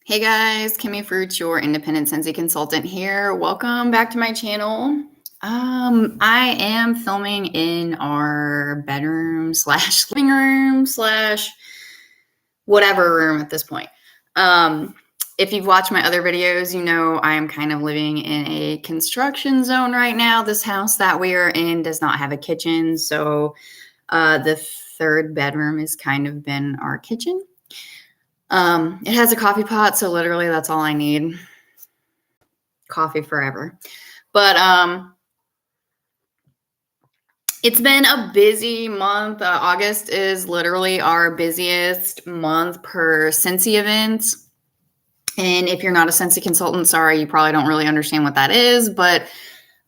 Hey guys, Kimmy Fruits, your independent scentsy consultant here. Welcome back to my channel. I am filming in our bedroom slash living room slash whatever room at this point. If you've watched my other videos, you know I am kind of living in a construction zone right now. This house that we are in does not have a kitchen, so the third bedroom has kind of been our kitchen. It has a coffee pot, so literally that's all I need. Coffee forever. But it's been a busy month. August is literally our busiest month per scentsy events. And if you're not a scentsy consultant, sorry, you probably don't really understand what that is. But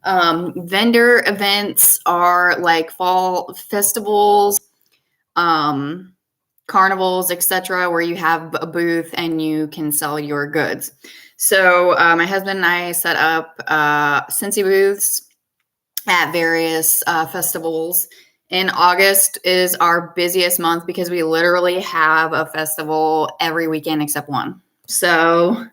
vendor events are like fall festivals, carnivals, etc., where you have a booth and you can sell your goods. So my husband and I set up scentsy booths at various festivals. And August is our busiest month because we literally have a festival every weekend except one. So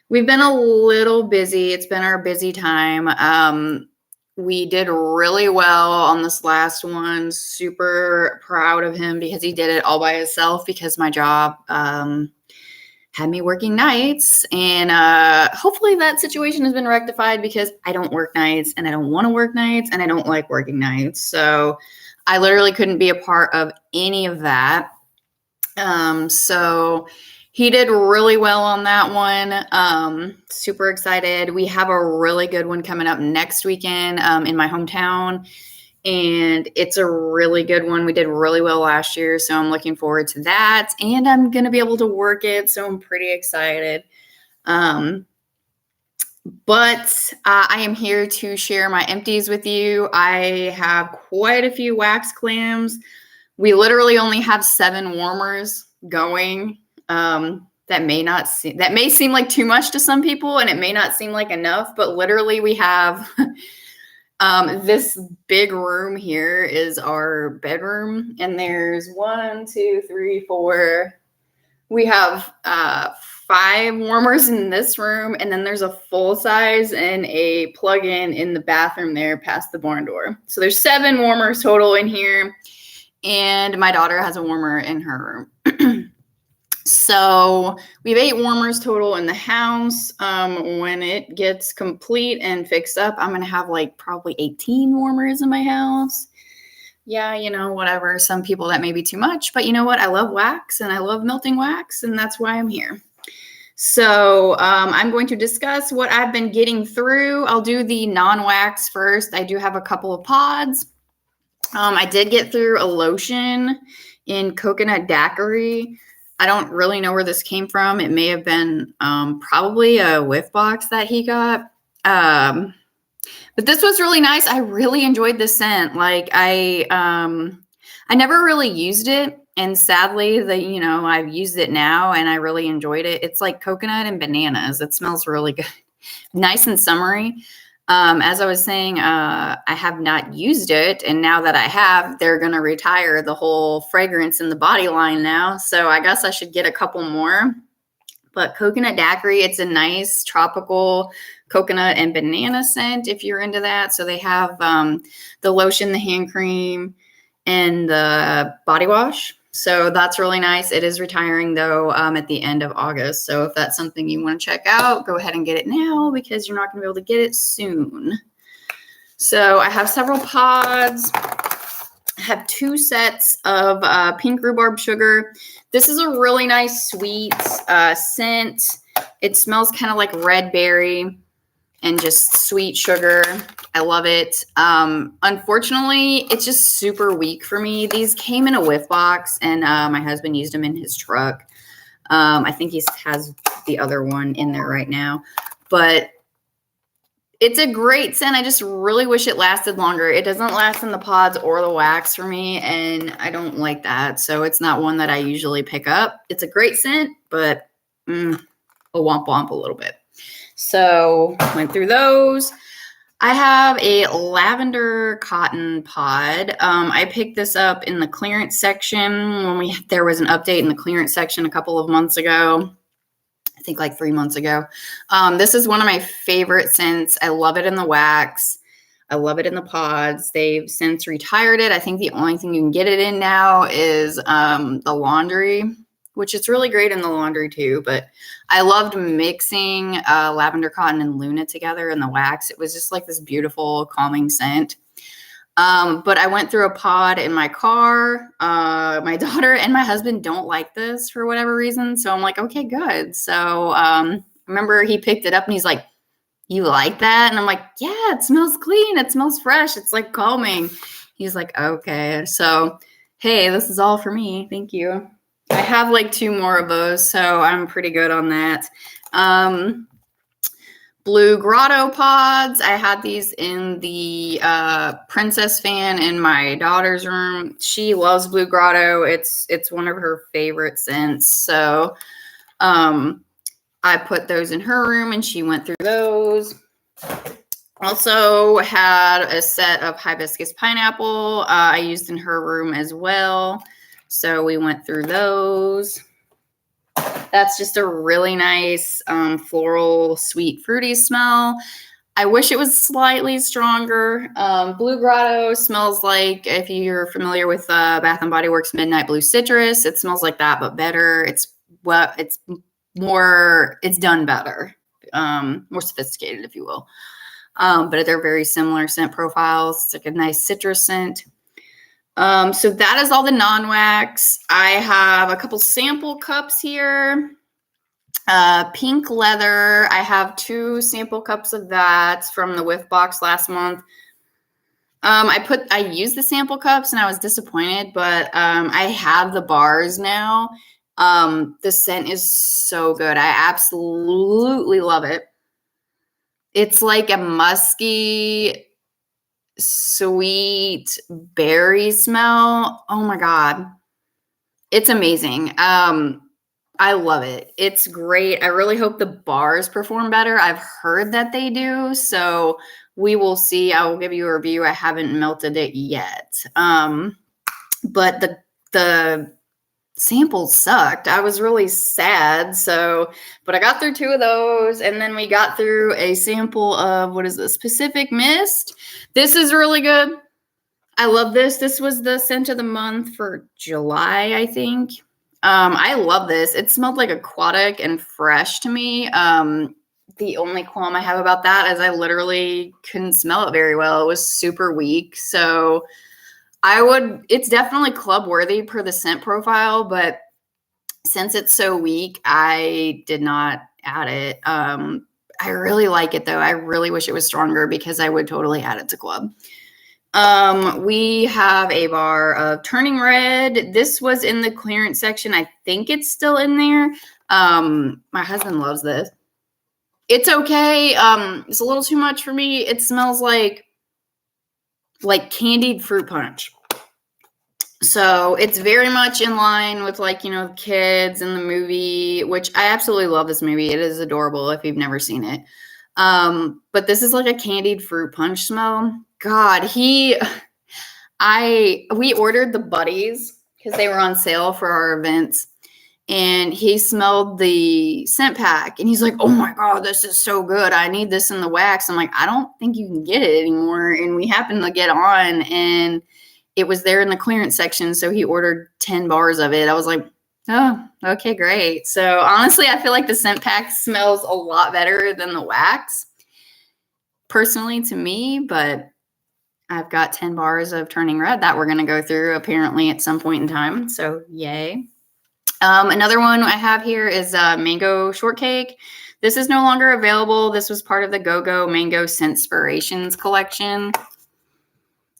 we've been a little busy. It's been our busy time. We did really well on this last one. Super proud of him because he did it all by himself because my job had me working nights. And hopefully that situation has been rectified because I don't work nights and I don't want to work nights and I don't like working nights. So I literally couldn't be a part of any of that. So he did really well on that one. Super excited. We have a really good one coming up next weekend in my hometown. And it's a really good one. We did really well last year, so I'm looking forward to that. And I'm going to be able to work it, so I'm pretty excited. But I am here to share my empties with you. I have quite a few wax clams. We literally only have 7 warmers going. That may seem like too much to some people, and it may not seem like enough, but literally we have this big room here is our bedroom, and there's 1, 2, 3, 4. We have 5 warmers in this room, and then there's a full size and a plug-in in the bathroom there past the barn door. So there's 7 warmers total in here, and my daughter has a warmer in her room. So we have 8 warmers total in the house. When it gets complete and fixed up, I'm going to have like probably 18 warmers in my house. Yeah, you know, whatever. Some people that may be too much, but you know what? I love wax and I love melting wax, and that's why I'm here. So I'm going to discuss what I've been getting through. I'll do the non-wax first. I do have a couple of pods. I did get through a lotion in coconut daiquiri. I don't really know where this came from. It may have been probably a whiff box that he got. But this was really nice. I really enjoyed the scent. Like I never really used it. And sadly, I've used it now and I really enjoyed it. It's like coconut and bananas. It smells really good. Nice and summery. As I was saying, I have not used it. And now that I have, they're going to retire the whole fragrance in the body line now. So I guess I should get a couple more. But coconut daiquiri, it's a nice tropical coconut and banana scent if you're into that. So they have the lotion, the hand cream, and the body wash. So that's really nice. It is retiring, though, at the end of August. So if that's something you want to check out, go ahead and get it now because you're not going to be able to get it soon. So I have several pods. I have 2 sets of pink rhubarb sugar. This is a really nice sweet scent. It smells kind of like red berry and just sweet sugar. I love it. Unfortunately, it's just super weak for me. These came in a whiff box, and my husband used them in his truck. I think he has the other one in there right now. But it's a great scent. I just really wish it lasted longer. It doesn't last in the pods or the wax for me, and I don't like that. So it's not one that I usually pick up. It's a great scent, but a womp womp a little bit. So went through those. I have a lavender cotton pod. I picked this up in the clearance section when there was an update in the clearance section a couple of months ago. think like 3 months ago. This is one of my favorite scents. I love it in the wax. I love it in the pods. They've since retired it. I think the only thing you can get it in now is the laundry, which it's really great in the laundry too. But I loved mixing lavender cotton and Luna together in the wax. It was just like this beautiful calming scent. But I went through a pod in my car. My daughter and my husband don't like this for whatever reason. So I'm like, okay, good. So I remember he picked it up and he's like, you like that? And I'm like, yeah, it smells clean. It smells fresh. It's like calming. He's like, okay. So, hey, this is all for me. Thank you. I have like 2 more of those, so I'm pretty good on that. Blue Grotto pods. I had these in the Princess fan in my daughter's room. She loves Blue Grotto. It's one of her favorite scents. So I put those in her room and she went through those. Also had a set of hibiscus pineapple I used in her room as well. So we went through those. That's just a really nice floral, sweet, fruity smell. I wish it was slightly stronger. Blue Grotto smells like, if you're familiar with Bath & Body Works Midnight Blue Citrus, it smells like that, but better. It's done better, more sophisticated, if you will. But they're very similar scent profiles. It's like a nice citrus scent. So that is all the non-wax. I have a couple sample cups here. Pink leather. I have 2 sample cups of that from the Whiff box last month. I used the sample cups and I was disappointed, but I have the bars now. The scent is so good. I absolutely love it. It's like a musky, sweet berry smell. Oh my God. It's amazing. I love it. It's great. I really hope the bars perform better. I've heard that they do. So we will see. I will give you a review. I haven't melted it yet. But the samples sucked. I was really sad. But I got through 2 of those. And then we got through a sample of, what is this? Pacific Mist. This is really good. I love this. This was the scent of the month for July, I think. I love this. It smelled like aquatic and fresh to me. The only qualm I have about that is I literally couldn't smell it very well. It was super weak. So it's definitely club worthy per the scent profile, but since it's so weak, I did not add it. I really like it though. I really wish it was stronger because I would totally add it to club. We have a bar of Turning Red. This was in the clearance section. I think it's still in there. My husband loves this. It's okay. It's a little too much for me. It smells like candied fruit punch. So it's very much in line with kids in the movie, which I absolutely love this movie. It is adorable if you've never seen it. But this is like a candied fruit punch smell. God, we ordered the buddies because they were on sale for our events, and he smelled the scent pack and he's like, oh my God, this is so good. I need this in the wax. I'm like, I don't think you can get it anymore. And we happened to get on and it was there in the clearance section. So he ordered 10 bars of it. I was like, oh, okay, great. So honestly, I feel like the scent pack smells a lot better than the wax personally to me, but I've got 10 bars of Turning Red that we're going to go through apparently at some point in time. So yay. Another one I have here is Mango Shortcake. This is no longer available. This was part of the Go-Go Mango Scentspirations collection.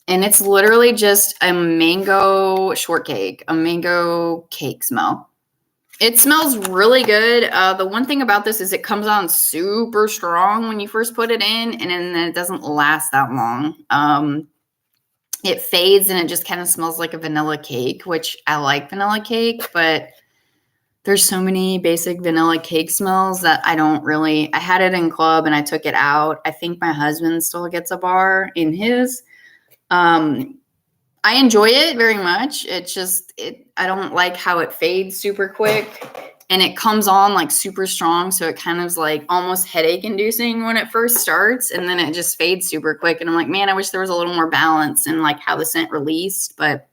And it's literally just a mango shortcake, a mango cake smell. It smells really good. The one thing about this is it comes on super strong when you first put it in, and then it doesn't last that long. It fades and it just kind of smells like a vanilla cake, which I like vanilla cake, but there's so many basic vanilla cake smells that I had it in club and I took it out. I think my husband still gets a bar in his. I enjoy it very much. It's just, I don't like how it fades super quick. and it comes on like super strong. So it kind of is like almost headache inducing when it first starts. And then it just fades super quick. And I'm like, man, I wish there was a little more balance in like how the scent released, but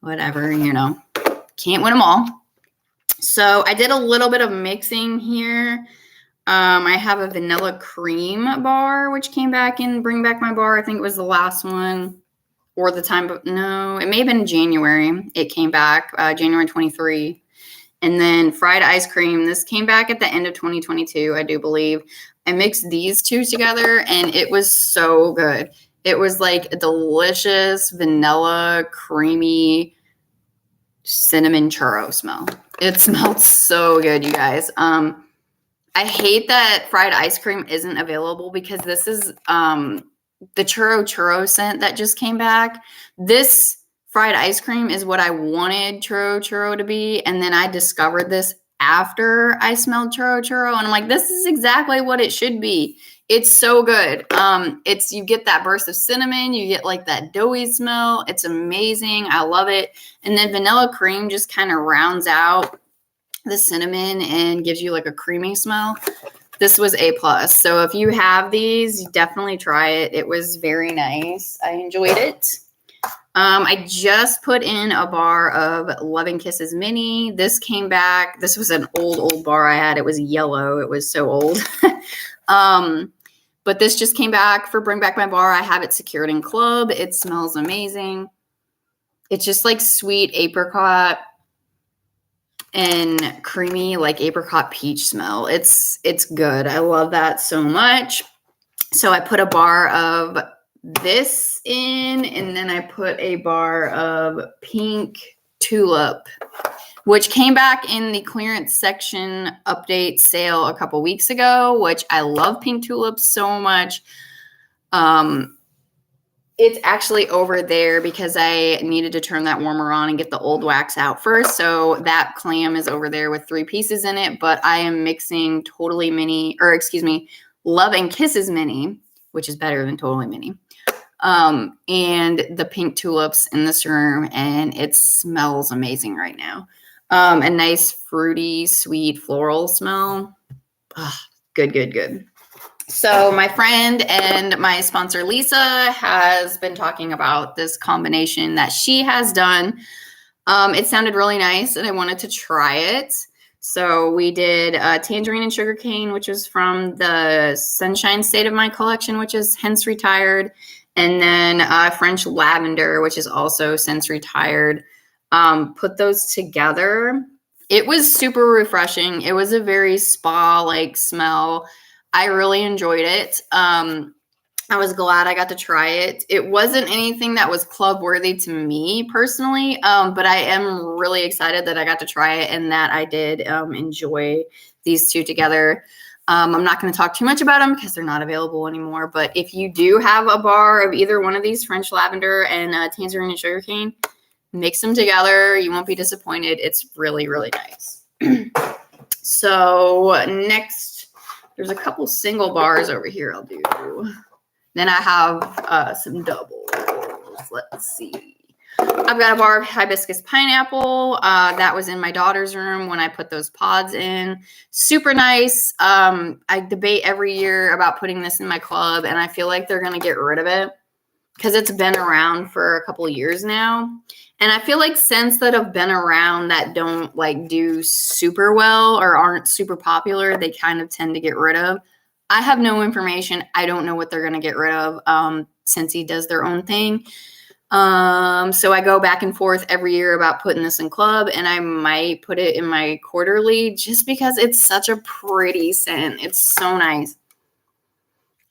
whatever, you know, can't win them all. So I did a little bit of mixing here. I have a vanilla cream bar, which came back in Bring Back My Bar. I think it was the last one or the time, but no, it may have been January. It came back, January 23. And then fried ice cream. This came back at the end of 2022, I do believe. I mixed these two together and it was so good. It was like a delicious vanilla, creamy cinnamon churro smell. It smelled so good, you guys. I hate that fried ice cream isn't available because this is the churro scent that just came back. This fried ice cream is what I wanted churro to be. And then I discovered this after I smelled churro. And I'm like, this is exactly what it should be. It's so good. You get that burst of cinnamon. You get like that doughy smell. It's amazing. I love it. And then vanilla cream just kind of rounds out the cinnamon and gives you like a creamy smell. This was A+. So if you have these, definitely try it. It was very nice. I enjoyed it. I just put in a bar of Loving Kisses Mini. This came back. This was an old bar I had. It was yellow. It was so old. But this just came back for Bring Back My Bar. I have it secured in club. It smells amazing. It's just like sweet apricot and creamy like apricot peach smell. It's good. I love that so much. So I put a bar of this in, and then I put a bar of Pink Tulip, which came back in the clearance section update sale a couple weeks ago, which I love Pink Tulip so much. It's actually over there because I needed to turn that warmer on and get the old wax out first. So that clam is over there with 3 pieces in it, but I am mixing Love and Kisses Mini, which is better than Totally Mini. And the Pink Tulips in this room, and it smells amazing right now. A nice fruity, sweet floral smell. Good. So my friend and my sponsor, Lisa, has been talking about this combination that she has done. It sounded really nice, and I wanted to try it. So we did Tangerine and Sugarcane, which is from the Sunshine State of Mind collection, which is hence retired. And then French Lavender, which is also since retired. Put those together. It was super refreshing. It was a very spa-like smell. I really enjoyed it. I was glad I got to try it. It wasn't anything that was club worthy to me personally, but I am really excited that I got to try it and that I did enjoy these two together. I'm not going to talk too much about them because they're not available anymore. But if you do have a bar of either one of these, French Lavender and Tangerine and Sugarcane, mix them together. You won't be disappointed. It's really, really nice. So next, there's a couple single bars over here I'll do. Then I have some doubles. Let's see. I've got a bar of hibiscus pineapple. That was in my daughter's room when I put those pods in. Super nice. I debate every year about putting this in my club, and I feel like they're going to get rid of it because it's been around for a couple years now. And I feel like scents that have been around that don't like do super well or aren't super popular, they kind of tend to get rid of. I have no information. I don't know what they're going to get rid of. Scentsy does their own thing. So I go back and forth every year about putting this in club, and I might put it in my quarterly just because it's such a pretty scent. It's so nice.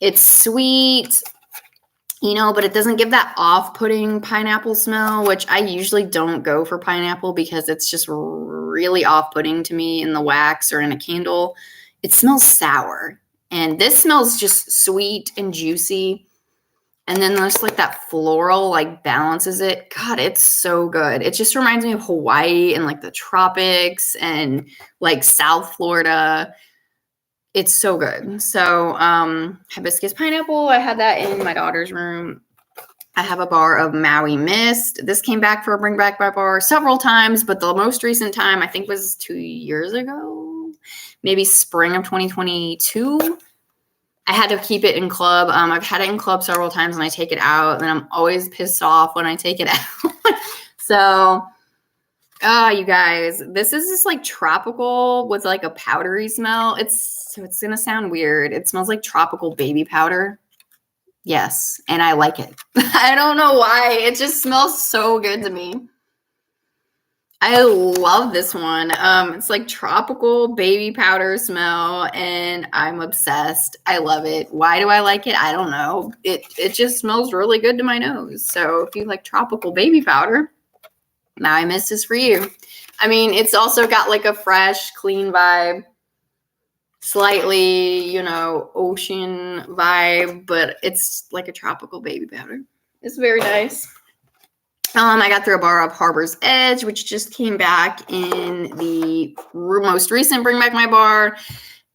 It's sweet, you know, but it doesn't give that off-putting pineapple smell, which I usually don't go for pineapple because it's just really off-putting to me in the wax or in a candle. It smells sour, and this smells just sweet and juicy. And then there's like that floral like balances it. God, it's so good. It just reminds me of Hawaii and like the tropics and like South Florida. It's so good. So hibiscus pineapple, I had that in my daughter's room. I have a bar of Maui Mist. This came back for a Bring Back My Bar several times, but the most recent time I think was 2 years ago, maybe spring of 2022. I had to keep it in club. I've had it in club several times and I take it out, and I'm always pissed off when I take it out. So, you guys, this is just like tropical with like a powdery smell. It's going to sound weird. It smells like tropical baby powder. Yes, and I like it. I don't know why. It just smells so good to me. I love this one. It's like tropical baby powder smell, and I'm obsessed. I love it. Why do I like it? I don't know. It just smells really good to my nose. So if you like tropical baby powder, Maui Mist is for you. I mean, it's also got like a fresh, clean vibe. Slightly, ocean vibe, but it's like a tropical baby powder. It's very nice. I got through a bar of Harbor's Edge, which just came back in the most recent Bring Back My Bar.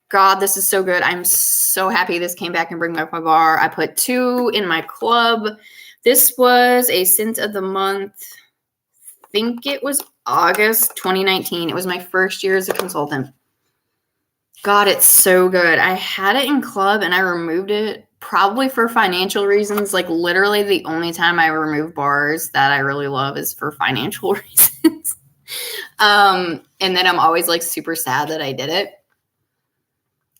God, this is so good. I'm so happy this came back and Bring Back My Bar. I put 2 in my club. This was a scent of the month. I think it was August 2019. It was my first year as a consultant. God, it's so good. I had it in club and I removed it probably for financial reasons. Like literally the only time I remove bars that I really love is for financial reasons. And then I'm always like super sad that I did it.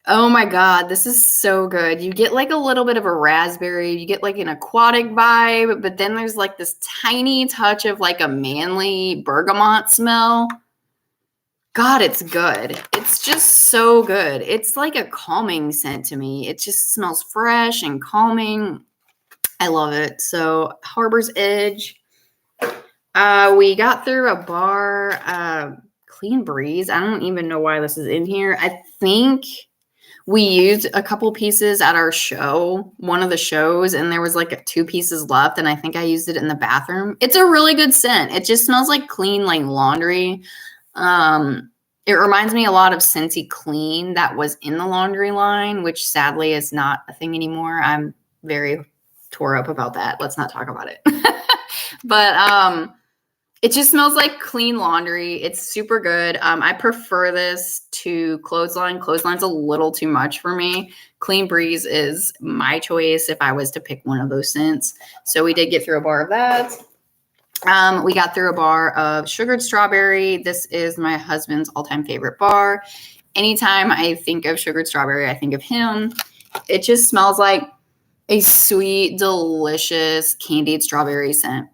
Oh my God, this is so good. You get like a little bit of a raspberry, you get like an aquatic vibe, but then there's like this tiny touch of like a manly bergamot smell. God, it's good. It's just so good. It's like a calming scent to me. It just smells fresh and calming. I love it. So Harbor's Edge. We got through a bar, Clean Breeze. I don't even know why this is in here. I think we used a couple pieces at our show, one of the shows, and there was like 2 pieces left, and I think I used it in the bathroom. It's a really good scent. It just smells like clean, like laundry. It reminds me a lot of Scentsy Clean that was in the laundry line, which sadly is not a thing anymore. I'm very tore up about that. Let's not talk about it. But it just smells like clean laundry. It's super good. I prefer this to Clothesline. Clothesline's a little too much for me. Clean Breeze is my choice if I was to pick one of those scents. So we did get through a bar of that. We got through a bar of Sugared Strawberry. This is my husband's all-time favorite bar. Anytime I think of Sugared Strawberry, I think of him. It just smells like a sweet, delicious candied strawberry scent.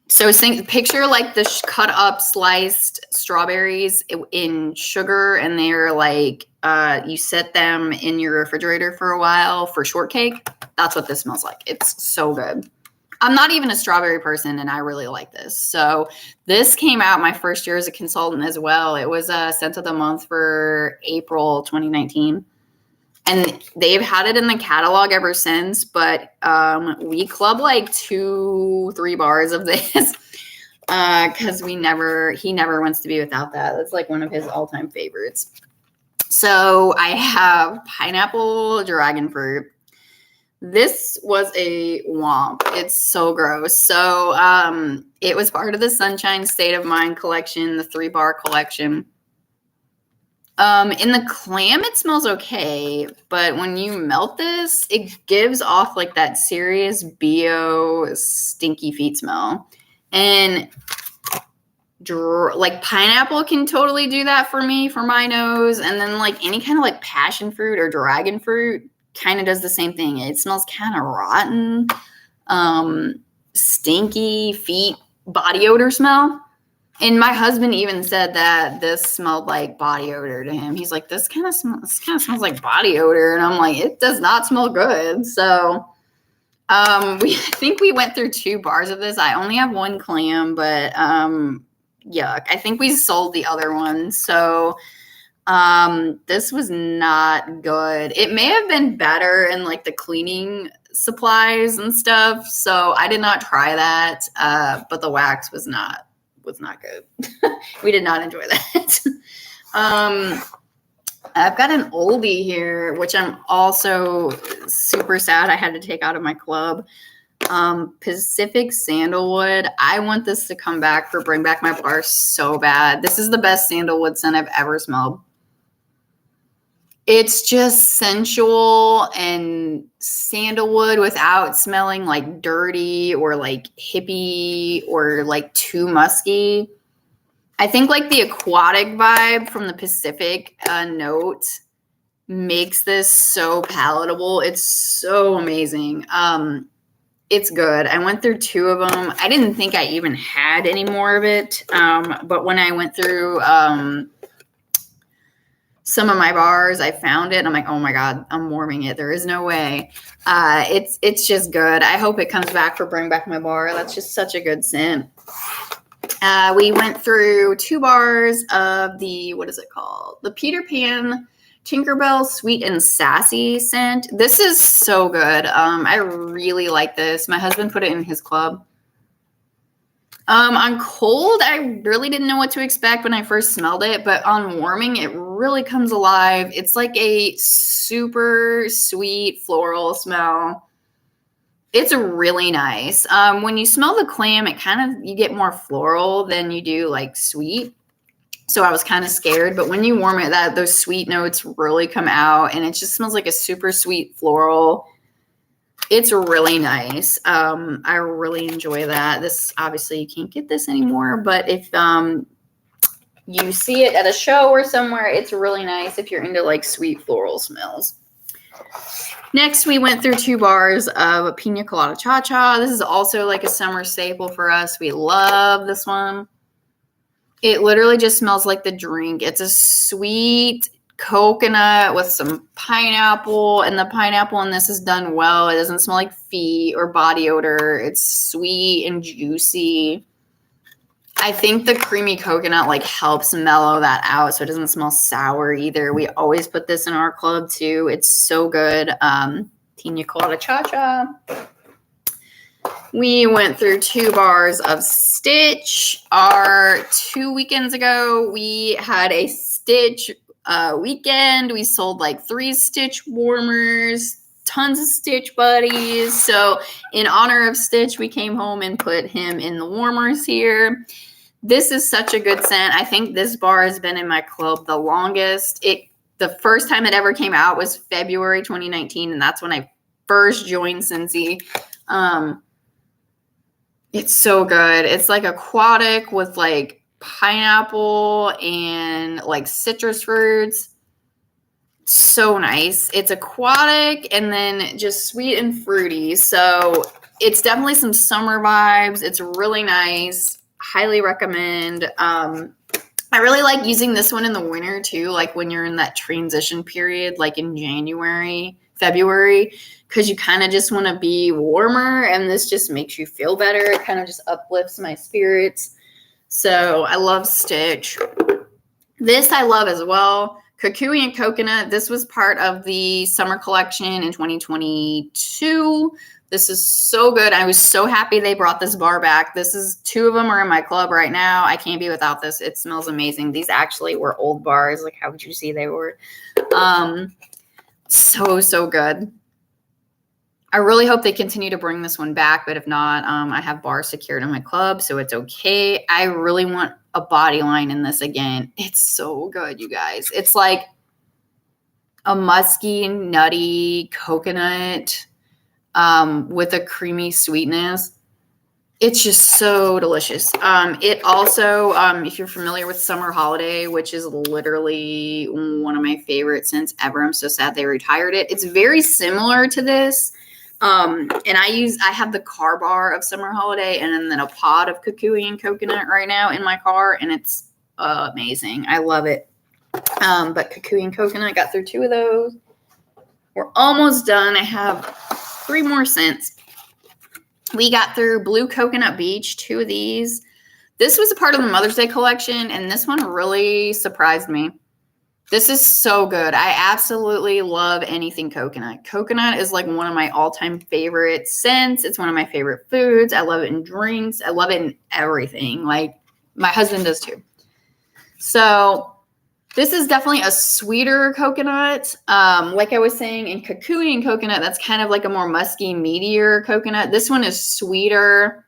So picture like the cut up sliced strawberries in sugar, and they're like, you set them in your refrigerator for a while for shortcake. That's what this smells like. It's so good. I'm not even a strawberry person, and I really like this. So this came out my first year as a consultant as well. It was a scent of the month for April 2019. And they've had it in the catalog ever since, but we club like 2-3 bars of this because he never wants to be without that. That's like one of his all-time favorites. So I have pineapple dragon fruit. This was a womp. It's so gross. So it was part of the Sunshine State of Mind collection, the 3-bar collection. In the clam, it smells okay, but when you melt this, it gives off like that serious BO stinky feet smell. And like pineapple can totally do that for me, for my nose. And then like any kind of like passion fruit or dragon fruit kind of does the same thing. It smells kind of rotten, stinky feet, body odor smell. And my husband even said that this smelled like body odor to him. He's like, this kind of smells like body odor. And I'm like, it does not smell good. So I think we went through 2 bars of this. I only have 1 clam, but yuck. I think we sold the other one. So this was not good. It may have been better in like the cleaning supplies and stuff. So I did not try that. But the wax was not good. We did not enjoy that. I've got an oldie here, which I'm also super sad I had to take out of my club. Pacific Sandalwood. I want this to come back for Bring Back My Bar so bad. This is the best sandalwood scent I've ever smelled. It's just sensual and sandalwood without smelling like dirty or like hippie or like too musky. I think like the aquatic vibe from the Pacific note makes this so palatable. It's so amazing. It's good. I went through 2 of them. I didn't think I even had any more of it. But when I went through some of my bars, I found it. And I'm like, oh my God, I'm warming it. There is no way. It's just good. I hope it comes back for Bring Back My Bar. That's just such a good scent. We went through 2 bars of the, what is it called? The Peter Pan Tinkerbell Sweet and Sassy scent. This is so good. I really like this. My husband put it in his club. On cold, I really didn't know what to expect when I first smelled it, but on warming, it really comes alive. It's like a super sweet floral smell. It's really nice. When you smell the clam, it kind of, you get more floral than you do like sweet. So I was kind of scared, but when you warm it, those sweet notes really come out, and it just smells like a super sweet floral. It's really nice. I really enjoy that. This, obviously you can't get this anymore, but if you see it at a show or somewhere, it's really nice if you're into like sweet floral smells. Next, we went through 2 bars of Pina Colada Cha-Cha. This is also like a summer staple for us. We love this one. It literally just smells like the drink. It's a sweet coconut with some pineapple, and the pineapple in this is done well. It doesn't smell like feet or body odor. It's sweet and juicy. I think the creamy coconut like helps mellow that out so it doesn't smell sour either. We always put this in our club too. It's so good. Pina Colada Cha-Cha. We went through 2 bars of Stitch. 2 weekends ago, we had a Stitch weekend. We sold like 3 Stitch warmers, tons of Stitch buddies. So in honor of Stitch, we came home and put him in the warmers here. This is such a good scent. I think this bar has been in my club the longest. The first time it ever came out was February 2019, and that's when I first joined Scentsy. It's so good. It's like aquatic with like pineapple and like citrus fruits. So nice. It's aquatic and then just sweet and fruity. So it's definitely some summer vibes. It's really nice. Highly recommend. I really like using this one in the winter too, like when you're in that transition period, like in January, February, because you kind of just want to be warmer, and this just makes you feel better. It kind of just uplifts my spirits. So I love Stitch. This I love as well. Kukui and Coconut. This was part of the summer collection in 2022. This is so good. I was so happy they brought this bar back. 2 of them are in my club right now. I can't be without this. It smells amazing. These actually were old bars. Like, how would you see they were? So good. I really hope they continue to bring this one back, but if not, I have bars secured in my club, so it's okay. I really want a body line in this again. It's so good, you guys. It's like a musky, nutty coconut with a creamy sweetness. It's just so delicious. It also, if you're familiar with Summer Holiday, which is literally one of my favorite scents ever. I'm so sad they retired it. It's very similar to this. And I have the car bar of Summer Holiday and then a pod of Kukui and Coconut right now in my car, and it's amazing. I love it. But Kukui and Coconut, got through 2 of those. We're almost done. I have 3 more scents. We got through Blue Coconut Beach, 2 of these. This was a part of the Mother's Day collection, and this one really surprised me. This is so good. I absolutely love anything coconut. Coconut is like one of my all-time favorite scents. It's one of my favorite foods. I love it in drinks. I love it in everything. Like, my husband does too. So This is definitely a sweeter coconut. Like I was saying, in cocooning coconut, that's kind of like a more musky, meatier coconut. This one is sweeter,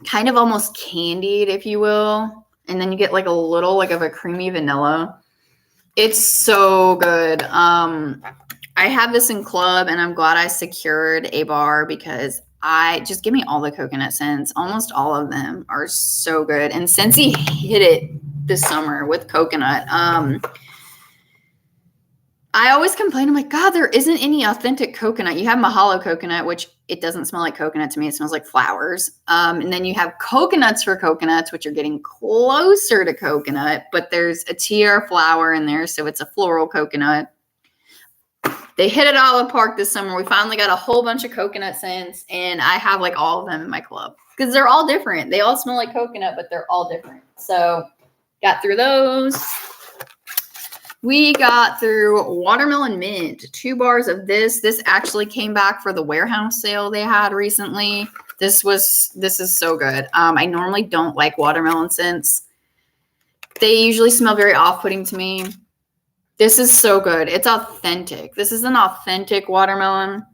kind of almost candied, if you will. And then you get like a little like of a creamy vanilla. It's so good. I have this in club, and I'm glad I secured a bar because just give me all the coconut scents. Almost all of them are so good. And Scentsy hit it this summer with coconut. I always complain. I'm like, God, there isn't any authentic coconut. You have Mahalo coconut, which it doesn't smell like coconut to me. It smells like flowers. And then you have coconuts for coconuts, which are getting closer to coconut, but there's a tiara flower in there, so it's a floral coconut. They hit it all in the park this summer. We finally got a whole bunch of coconut scents, and I have like all of them in my club because they're all different. They all smell like coconut, but they're all different. So got through those. We got through watermelon mint, 2 bars of this. This actually came back for the warehouse sale they had recently. This is so good. I normally don't like watermelon scents. They usually smell very off-putting to me. This is so good. It's authentic. This is an authentic watermelon.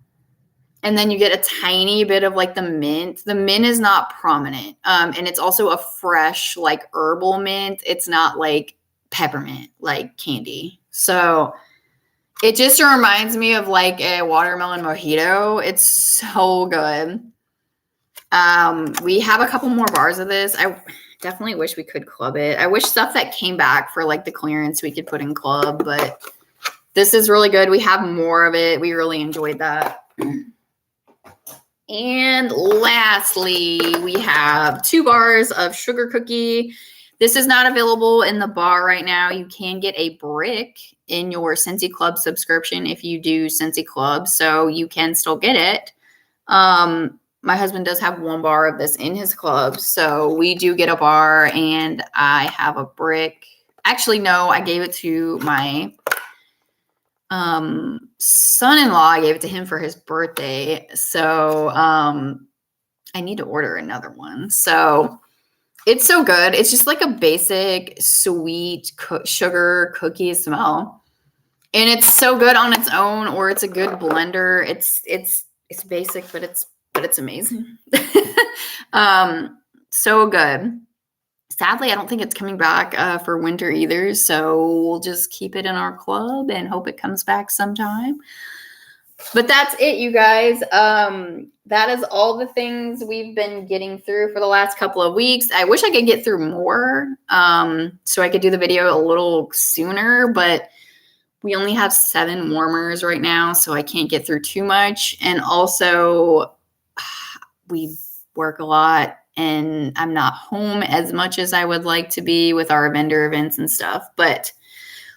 And then you get a tiny bit of like the mint. The mint is not prominent. And it's also a fresh, like herbal mint. It's not like peppermint, like candy. So it just reminds me of like a watermelon mojito. It's so good. We have a couple more bars of this. I definitely wish we could club it. I wish stuff that came back for like the clearance we could put in club, but this is really good. We have more of it. We really enjoyed that. And lastly, we have 2 bars of sugar cookie. This is not available in the bar right now. You can get a brick in your Scentsy Club subscription if you do Scentsy Club, so you can still get it. My husband does have 1 bar of this in his club, so we do get a bar, and I have a brick. Actually, no, I gave it to my son-in-law. I gave it to him for his birthday, so I need to order another one. So it's so good. It's just like a basic sweet sugar cookie smell, and it's so good on its own, or it's a good blender. It's basic, but it's amazing. So good. Sadly, I don't think it's coming back for winter either, so we'll just keep it in our club and hope it comes back sometime. But that's it, you guys. That is all the things we've been getting through for the last couple of weeks. I wish I could get through more so I could do the video a little sooner, but we only have 7 warmers right now, so I can't get through too much. And also, we work a lot, and I'm not home as much as I would like to be with our vendor events and stuff. But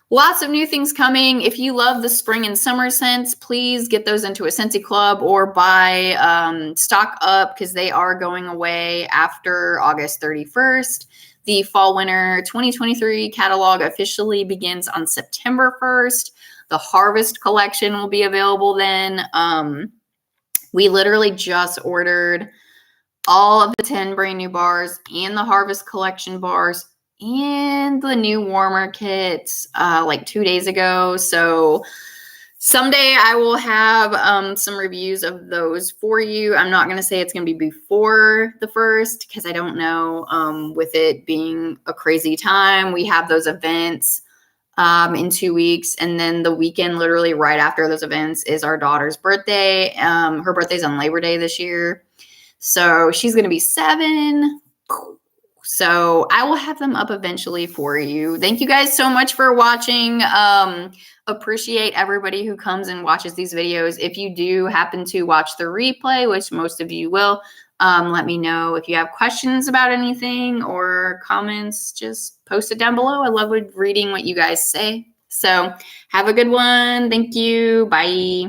lots of new things coming. If you love the spring and summer scents, please get those into a Scentsy Club or buy stock up because they are going away after August 31st. The Fall Winter 2023 catalog officially begins on September 1st. The Harvest collection will be available then. We literally just ordered all of the 10 brand new bars and the Harvest collection bars and the new warmer kits like 2 days ago. So someday I will have some reviews of those for you. I'm not going to say it's going to be before the 1st because I don't know. With it being a crazy time, we have those events in 2 weeks. And then the weekend literally right after those events is our daughter's birthday. Her birthday's on Labor Day this year. So she's going to be 7. So I will have them up eventually for you. Thank you guys so much for watching. Appreciate everybody who comes and watches these videos. If you do happen to watch the replay, which most of you will, let me know. If you have questions about anything or comments, just post it down below. I love reading what you guys say. So have a good one. Thank you. Bye.